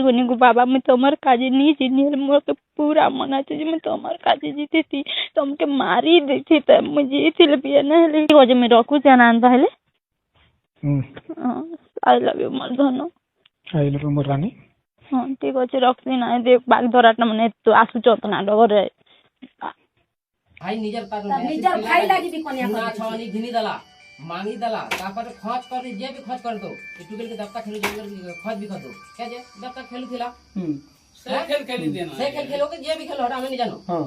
को बाबा मुझे तुमर काजे नहीं चिन्ह मोर पूरा मन अच्छे मुझे तुमर काजे जीती थी तुमके मारी देती त मुझे थिले बिया ना ले हो मैं रखू जाना पहले आई लव यू मोर धन आई लव यू मोर रानी हाँ ठीक अच्छे रखती ना देख बाग धराटा मैंने तो आसुच ना डरे भाई निजर भाई लागी भी कोनिया ना छवानी घिनी दला मांगी दला तापर खर्च कर जे भी खर्च कर दो टुकेल के दबता खेल जे खर्च भी कर दो क्या जे दबता खेल थिला से खेल देना से खेलो के जे भी खेलो हटा हमें नहीं जानो हां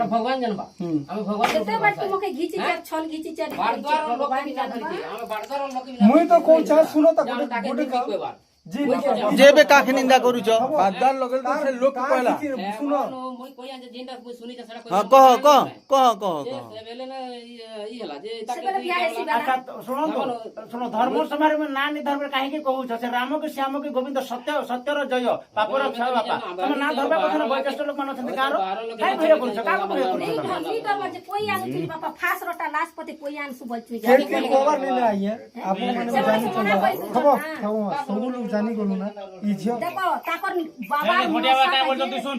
भगवान जानबा हमें भगवान केते बार तुम के घिची चार छल घिची चार बारद्वार लोग भी ना धरती हमें बारद्वार लोग भी मुई तो कोन चार सुनो त गोटे कोई बार जे बे काखे निंदा करू छ बाददार लगल तो से लोक कहला सुनो मोई कोई आजे जिंदा कोई सुनी त सड़ा हां कह से बेले ना ई हला जे अच्छा सुनो धर्म समारोह में ना नि धर्म काहे के कहू छ से राम के श्याम के गोविंद सत्य सत्यर जय पापर क्षय बापा तुम ना धर्म कथन वैज्ञानिक लोक मन छथि कार काय भय करू छ का भय करू छ नहीं धर्म जे कोई आनु थी बापा फास रोटा लाश पते कोई आनु सु बलछु खेल के कोवर नहीं आई है आप माने जानी खबो सब लोग जानी गोलू ना ई झियो देखो ताकर बाबा मोटिया बात बोल तू सुन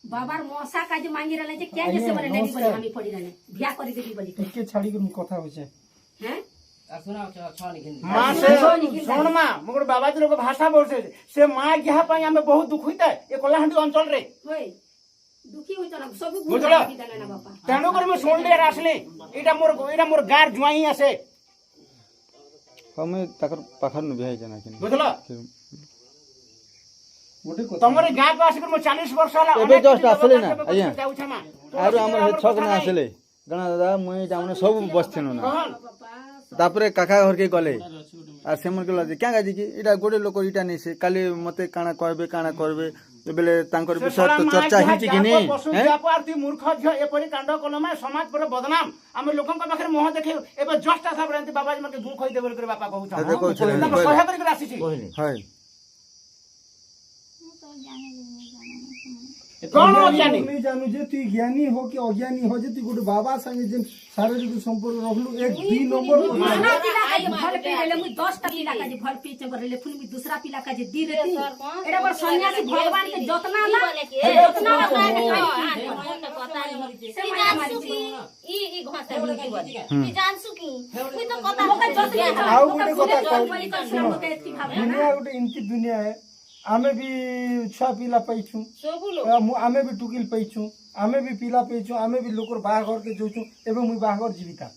बाबार मौसा का जे मांगी रहले जे क्या जैसे बने नहीं बोले हमी पड़ी रहले बियाह करी देबी बोली के छाड़ी के कथा होय छै हैं सुना छानी घिनी मां से सुन मां मगर बाबा जी लोग भाषा बोल से मां यहा पई हमें बहुत दुख होइता ए कोलाहंडी अंचल रे होय दुखी होइतो ना सब गुण देले ना बापा तेनो कर में सुन ले रासले एटा मोर गार जुआई आसे हमें तकर पाखर न बिहाई जना कि बुझलो तमरे गाय को आसे कर मो 40 वर्ष होला एबे जस्ट आसले ना आया आरो हमर छक ना आसले गणा दादा मुई जामने सब बसथेनो ना तापरे काका घर के गले आ सेमन के लजे क्या गाजी कि एटा गोडे लोक इटा नै से काली मते काना कहबे काना करबे बेले तांकर विषय तो चर्चा हिची कि नै हैं व्यापार थी मूर्ख झ एपरि कांड कोलमा समाज पर बदनाम हम लोगन के पाखर मोह देखे एबे जस्ट आसा बरंती बाबाजी मन के दुख होई देबल करे बापा कहू छ देखो छले सहाय कर राशि छी हाय कौन अज्ञानी नहीं जानू जे तू ज्ञानी हो कि अज्ञानी हो जे तू गोटे बाबा संगे जे शारीरिक संपर्क रखलु एक 2 नंबर ना पिला का जे भल पे रहले मुई 10 टा पिला का जे भल पे चंबर रहले फुल मुई दूसरा पिला का जे दी रहती एड़ा पर सन्यासी भगवान के जतना ना उतना ना पता नहीं से जानसु की ई घास बोल की जानसु की कोई तो पता होगा जतना आउ गोटे कथा दुनिया गोटे इनकी दुनिया है आमे भी छुआ पिला पैछु आमे भी टुकिल पैछु आमे भी पिला पैछु आमे भी लोकर बाहाघर के जोछु एबे मुई बाहाघर जीविता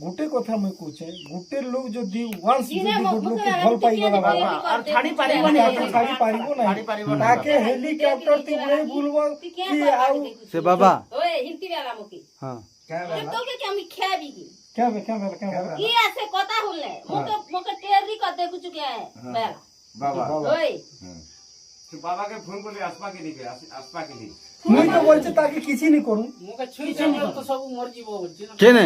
गोटे कथा मैं कहछे गोटे लोग जदी वंस जदी गोटे लोग के भल पाई गला बाबा और छाड़ी पारिबो नहीं छाड़ी पारिबो ना ताके हेलीकॉप्टर ती उड़े बुलबो कि आउ से बाबा ओए हिंती वाला मोकी हां क्या तो के हम खेबी की क्या बेला ई ऐसे कथा हुले मोके टेरी कर दे कुछ क्या है बेला बाबा ओए तो बाबा के फोन कर ले आसपा के लिए आसपा के लिए मुई तो बोलछे ताकि किसी नहीं करू मोके छुई छे तो सब मर जीवो बोलछे ना केने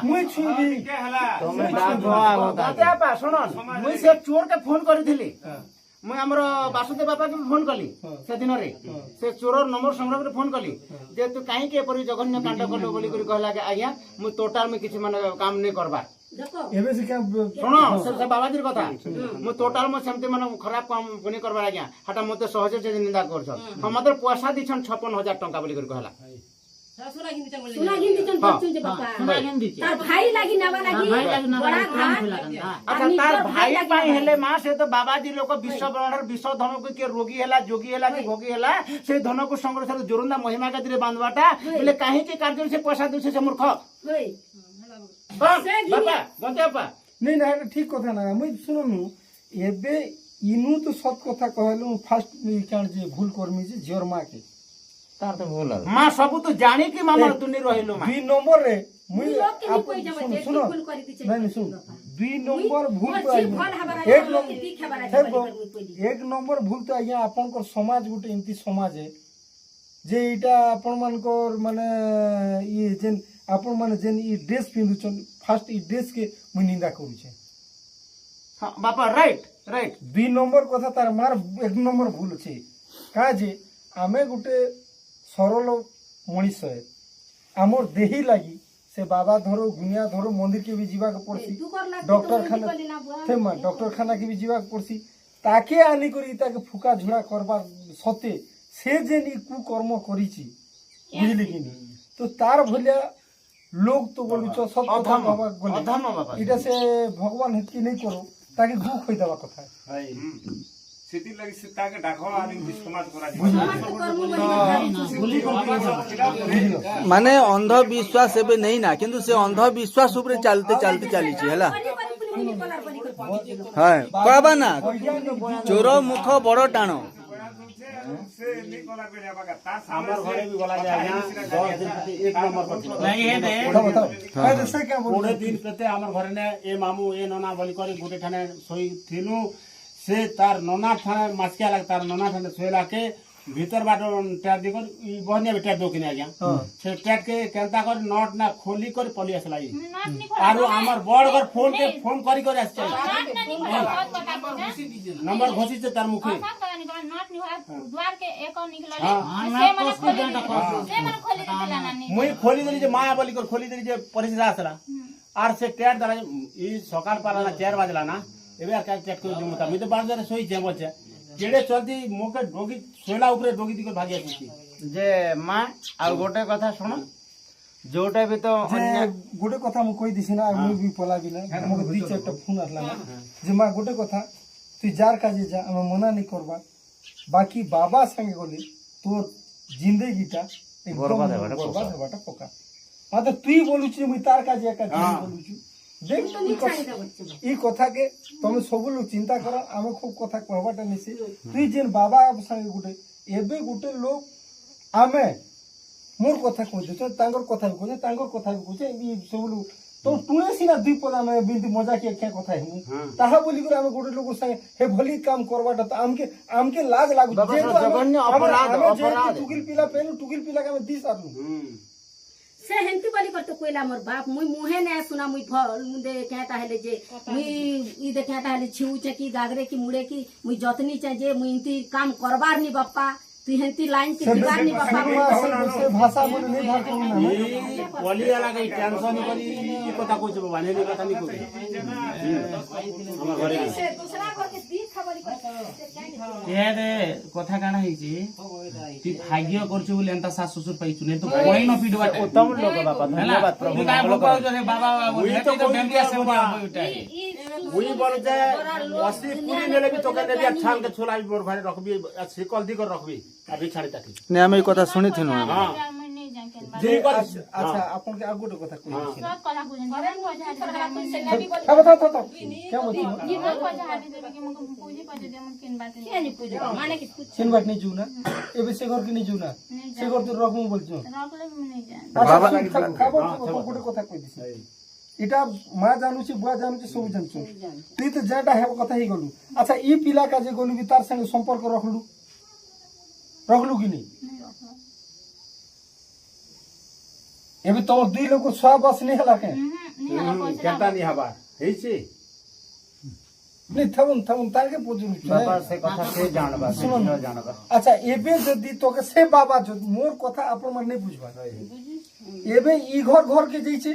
मुई छुई के हला तमे दादा दादा सुनो मुई से चोर के फोन करथिली मुई हमर वासुदेव बाबा के फोन कली से दिन रे से चोर नंबर संग्रह के फोन कली जे तू काहे के परि जघन्य कांड करलो बोली करी कहला के आया मु टोटल में किछि माने काम नहीं करबा एबे से क्या सुनो से बाबाजी कथा मु टोटल में सेमते माने खराब काम कोनी करबा आज्ञा हटा मते सहज से निंदा करछ हम मात्र पैसा दिछन 56000 टका बोली करी कहला सुना हिंदी चन बच्चू जे बाबा तार भाई लागी नवा लागी बड़ा घाट अच्छा तार भाई पाई हेले मां से तो बाबाजी लोक विश्व ब्रह्मांड विश्व धन को के रोगी हेला जोगी हेला कि भोगी हेला से धन को संग्रह से जोरंदा महिमा का दिरे बांधवाटा बोले काहे के कार्य से पैसा दूसे से मूर्ख होय बाबा गंतेपा नहीं ना ठीक कथा ना मुई सुननु एबे इनु तो सत कथा कहलु फर्स्ट कान जे भूल करमी जे झियर मां के तार तो भूल मां सब तो जानी कि मामा तुनी रहिलो मां 2 नंबर रे मुई लोग के कोई जब सुनो भूल करी दी नहीं सुन 2 नंबर भूल तो एक नंबर भूल तो आज्ञा आपन को समाज गुटे इनती समाज है जे इटा आपन मन को माने ये जेन आपन माने जेन ई ड्रेस पिंदुचन फर्स्ट ई ड्रेस के मुई निंदा करू छे हां बापा राइट 2 नंबर कथा तार मार 1 नंबर भूल छे का जे आमे गुटे सरल मनीष है आमर देही लगी से बाबा धरो गुनिया धरो मंदिर के भी जीवा के पड़सी डॉक्टर खाना के भी जीवा के पड़सी ताके आनी करी ताके फुका झुड़ा करबार सते से जे नी कुकर्म करिछि बुझली कि नहीं तो तार भलिया लोग तो बोलुछ सब कथा बाबा अधम बाबा बोले इटा से भगवान हेतकी नहीं करो ताके घु खोई देबा कथा सेति लागि से ताके डाको आदि समाज करा माने अंधविश्वास एबे नहीं ना किंतु से अंधविश्वास ऊपर चलते चलते चली है हां कहबा ना चोर मुख बड़ टाणो से नी कला बेरिया बागा तार हमर घरे भी बोला जाय यहां 10 दिन प्रति 1 नंबर पर नहीं है दे बताओ से क्या बोल 20 दिन प्रति हमर घरे ने ए मामू ए नोना बोली करी गुटे ठाने सोई थिनु से तार नोना ठाने मासकिया लाग तार नोना ठाने सोइला के भीतर बाटो टैप दी कर ई बहनिया टैप दो किने आज्ञा से टैप के केनता कर नट ना खोली कर पली असला ई आरो हमर बड़ घर फोन करी कर आछ नंबर घोसी से तार मुखे मुई खोली देली जे माया बोली कर खोली देली जे परिस्थिति आसला आर से टैप दला ई सकाळ पाला ना 4 बजला ना एबे आ टैप को जो मता मी तो 12 सोई जे बचे जेडे चलती मोके डोगी सोला ऊपर डोगी दिको भागी आसी जे मां आ गोटे कथा सुन जोटा भी तो गोटे कथा मु कहि दिछि ना मु भी पला भी ना मके दी चारटा फोन आसला ना जे मां गोटे कथा तू जार काजे जा हम मना नहीं करबा बाकी बाबा संगे गली तोर जिंदगीटा एकदम बर्बाद हेबाटा पक्का मात्र तुई बोलुछि मु तार काजे का बोलुछि देख ई कथा के तुम सब लोग चिंता करो आम खूब कथा कहबाटा निसी तुई जेन बाबा संगे गुटे एबे गुटे लोग आमे मोर कथा कह दे तांगर कथा भी कह तांगर कथा भी कह ई सब लोग तो तुए सिना दुई पदा में बिंदी मजा के क्या कथा है ताहा बोली कर आमे गुटे लोग संगे हे भली काम करबाटा त आमके लाज लागु जे तो जघन्य अपराध टुकिल पिला पेनु टुकिल पिला के 10 आदमी से हेंती बोली करते कोइला मोर बाप मुई मुहे ने सुना मुई मुदे कहता है जे मुई ई दे कहता है छिउ चकी गागरे की मुड़े की मुई जतनी चाहिए मुई इंती काम करबार नी बापा तू हेंती लाइन के दीवार नी बापा से भाषा बोले नहीं भाग करू ना बोली वाला के टेंशन करी ई कथा कोइ बाबा ने कथा नहीं कोइ हमर घरे से दूसरा घर के दी खबरी करते ये दे कथा काना हिची तू भाग्य करछु बोले एंता सास ससुर पाइछु ने तो कोई न पिडवा उत्तम लोग बाबा धन्यवाद प्रभु बाबा तो बेंदिया से मुई बोल जे वसी पूरी नेले भी तो के ने छाल के छोला भी मोर घरे रखबी सिकल दी कर रखबी अभी छाड़ी ताकी ने हम ई कथा सुनी थिनु हां जे अच्छा अपन के आगोटे कथा कहि छी सब कथा बुझन घरे को जा बता क्या बोलती ये को जा हादी देबे के मको पूजी पजे दे मन किन बात नहीं पूजी माने कि किन बात नहीं जुना एबे से घर के नहीं जुना से घर तो रखमु बोलछु रखले नहीं जान बाबा खाबो गोटे कथा कहि दिछि इटा मां जानू छी बुआ जानू छी सब जानछु तू तो जाटा है कथा ही गलु अच्छा ई पिला का जे गलु भी तार संग संपर्क रखलु कि नहीं एबे तो दुई लोग स्वा बस नहीं हला के केता नहीं हबा हे छी नहीं थबन तार के पूजू बाबा से कथा से जानबा सुनो जानबा अच्छा एबे जदी तो के से बाबा जो मोर कथा अपन मन नहीं बुझबा एबे ई घर के जई छी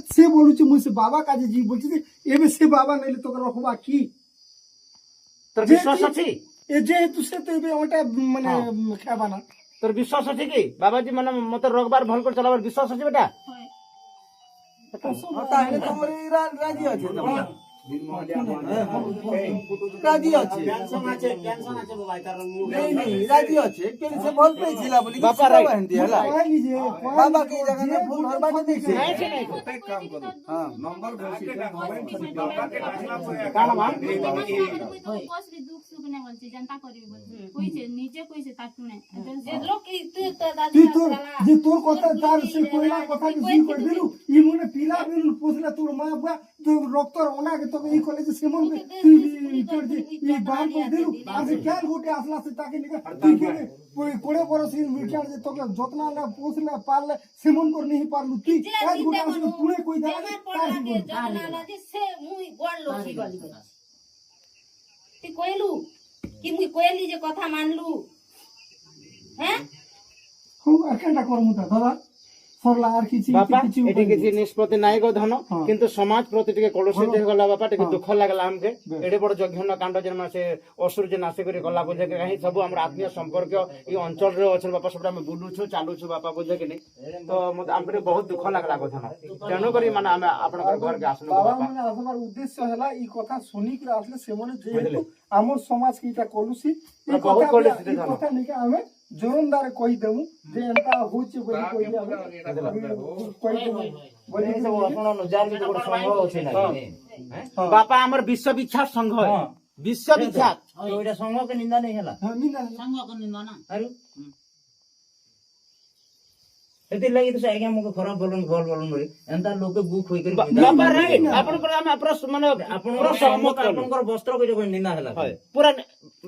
से बोलुची मुझसे बाबा काजे जी बोलची एबे से बाबा नहीं तो रखबा की तोर विश्वास अछि ए जे तुसे तो एबे ओटा माने खाबा ना तोर विश्वास अछि की बाबाजी माने मत रगबार भल कर चलाबार विश्वास अछि बेटा ताहले तमरी राजी अछि राजी अछि टेंशन आछे बाबा तार नहीं राजी अछि केले से बोल पे जिला बोली बापा रे हंती हला बाबा की जगह में फोन हर बात नहीं एक काम करो हां नंबर घोषित काना मान कोस भी दुख सुख ने बोलছি जनता करी बोलছি কইছে নিজে কইছে তার শুনে যে লোক তুই তোর যে তোর কথা তার সে কইলা কথা কি তুই কই দিলু ই মনে পিলা বিল পুছলে তোর মা বুয়া তোর রক্তর ওনাকে তোকে এই কলেজে সেমন তুই তোর যে এই বান করে দিলু আজ কেন গোটে আসলা সে তাকে নিকে তুই কেনে ওই কোড়ে বড় সিন মিটার যে তোকে যত্না না পুছলে পারলে সেমন করে नहीं পারলু তুই এক গোটে আসলে তুই কই দা তার সে মুই বড় লোক গলি তুই কইলু কি মুই কইলি যে কথা মানলু হ্যাঁ হ্যাঁ এখানটা করমু তা দাদা সরলা আর কিছু বাপা কিছু এটি কিছু নিষ্পত্তি নাই গো ধন কিন্তু সমাজ প্রতি টিকে কলুষিত হয়ে গলা বাপা টিকে দুঃখ লাগলা আমকে এডে বড় যজ্ঞ কাণ্ড যেন সে অসুর যে নাশে করে গলা বুঝে কাহি সব আমার আত্মীয় সম্পর্ক এই অঞ্চলরে অছন বাপা সবটা আমি বুলুছু চালুছু বাপা বুঝে কি তো মতে আমকে বহুত দুঃখ লাগলা গো ধন তেণু করি মানে আমি আপনার ঘরকে আসলু বাবা বাপা মানে আসবার উদ্দেশ্য হলা এই কথা শুনি কি আসলে সেমনে যেহেতু আমার সমাজ কি এটা কলুষি এই বহুত কলুষিত এই ধন। কথা নিকে আমি জোরদার কই দেবু যে এন্তা হচ্ছে বলি কই আমি কই দেবু বলি ସବୁ ଆପଣ ଯାହାର ବି ଗୋଟେ ସଂଘ ଅଛି ନା বাপা আমার বিশ্ববিখ্যাত সংঘ বিশ্ববিখ্যাত তো এটা ସଂଘকে ନିନ୍ଦା ନେଇ ହେଲା হ্যাঁ নিনা ଆରୁ ସେଥିର୍ଲାଗି ତ ସେ ଆଜ୍ଞା মোক ଖରାପ ବୋଲୁନ୍ ଭଲ ବୋଲୁନ୍ ବୋଲି ଏନ୍ତା ଲୋକେ ବୁକ୍ ହୋଇକରି বাপা রে আপনার আমি আপনার মানে ଆପଣଙ୍କର ସହମତ କଲୁ। ଆପଣଙ୍କର ବସ୍ତ୍ର କରି ନିନ୍ଦା ହେଲା পুরা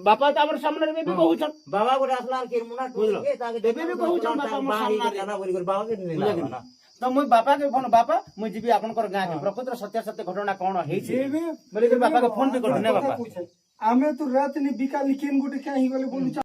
বাপা তো আমার সামনে বি কହୁছন ବାବା ଗୋଟେ ଆସିଲା କିର୍ମୁନା ଟୁକେ ତାକେ ଏବେ ବି କହୁଛନ୍ ବାପା ମୋ ସାମ୍ନାରେ। ଦାଦା ବୋଲିକରି ବାବାକେ ନିନ୍ଦା ହେଲା ନା তো মুই বাপাকে ফোন বাপা মুই ଯିବି ଆପଣଙ୍କର ଗାଁ কে প্রকৃত সত্য সত্য ঘটনা কোন ହେଇଛି বলি বাপাকে ফোন ବି করছি না বাপা ଆମେ ତ ରାତ ନି ବିକା ନି କେନ୍ ଗୋଟେ କାହିଁ ଗଲେ ବୋଲୁ